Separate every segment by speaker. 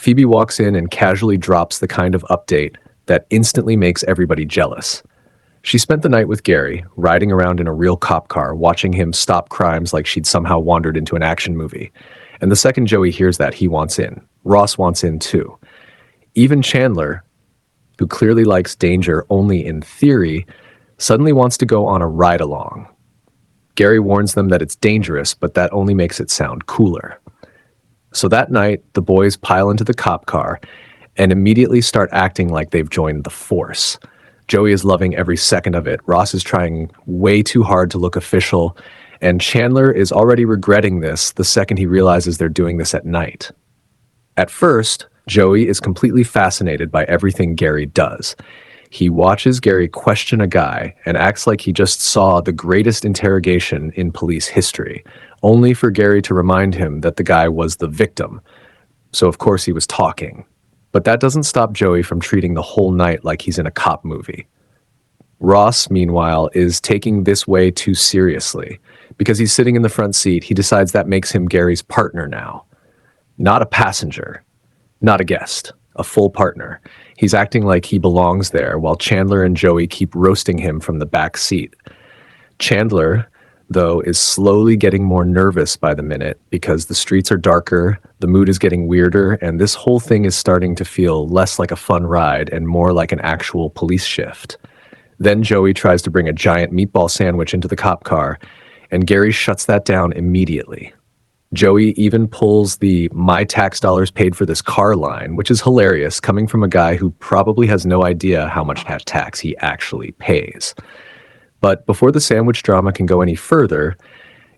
Speaker 1: Phoebe walks in and casually drops the kind of update that instantly makes everybody jealous. She spent the night with Gary, riding around in a real cop car, watching him stop crimes like she'd somehow wandered into an action movie. And the second Joey hears that, he wants in. Ross wants in too. Even Chandler, who clearly likes danger only in theory, suddenly wants to go on a ride-along. Gary warns them that it's dangerous, but that only makes it sound cooler. So that night, the boys pile into the cop car and immediately start acting like they've joined the force. Joey is loving every second of it. Ross is trying way too hard to look official, and Chandler is already regretting this the second he realizes they're doing this at night. At first, Joey is completely fascinated by everything Gary does. He watches Gary question a guy and acts like he just saw the greatest interrogation in police history, only for Gary to remind him that the guy was the victim. So of course he was talking. But that doesn't stop Joey from treating the whole night like he's in a cop movie. Ross, meanwhile, is taking this way too seriously. Because he's sitting in the front seat, he decides that makes him Gary's partner now. Not a passenger, not a guest, a full partner. He's acting like he belongs there, while Chandler and Joey keep roasting him from the back seat. Chandler, though, is slowly getting more nervous by the minute because the streets are darker, the mood is getting weirder, and this whole thing is starting to feel less like a fun ride and more like an actual police shift. Then Joey tries to bring a giant meatball sandwich into the cop car, and Gary shuts that down immediately. Joey even pulls the "my tax dollars paid for this car" line, which is hilarious, coming from a guy who probably has no idea how much tax he actually pays. But before the sandwich drama can go any further,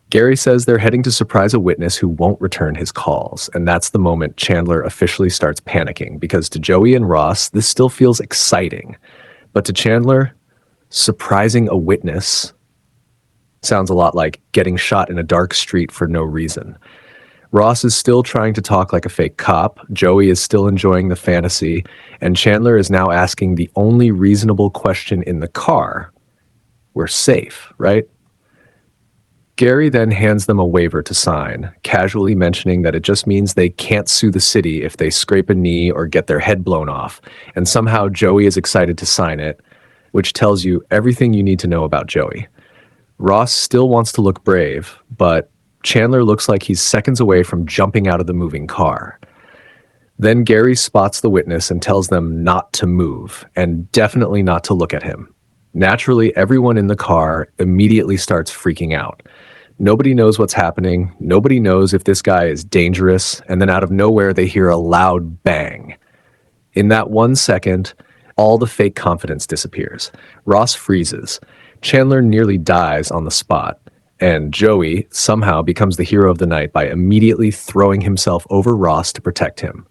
Speaker 1: Gary says they're heading to surprise a witness who won't return his calls, and that's the moment Chandler officially starts panicking, because to Joey and Ross, this still feels exciting. But to Chandler, surprising a witness sounds a lot like getting shot in a dark street for no reason. Ross is still trying to talk like a fake cop, Joey is still enjoying the fantasy, and Chandler is now asking the only reasonable question in the car. We're safe, right? Gary then hands them a waiver to sign, casually mentioning that it just means they can't sue the city if they scrape a knee or get their head blown off, and somehow Joey is excited to sign it, which tells you everything you need to know about Joey. Ross still wants to look brave, but Chandler looks like he's seconds away from jumping out of the moving car. Then Gary spots the witness and tells them not to move, and definitely not to look at him. Naturally, everyone in the car immediately starts freaking out. Nobody knows what's happening, nobody knows if this guy is dangerous, and then out of nowhere they hear a loud bang. In that 1 second, all the fake confidence disappears. Ross freezes. Chandler nearly dies on the spot, and Joey somehow becomes the hero of the night by immediately throwing himself over Ross to protect him.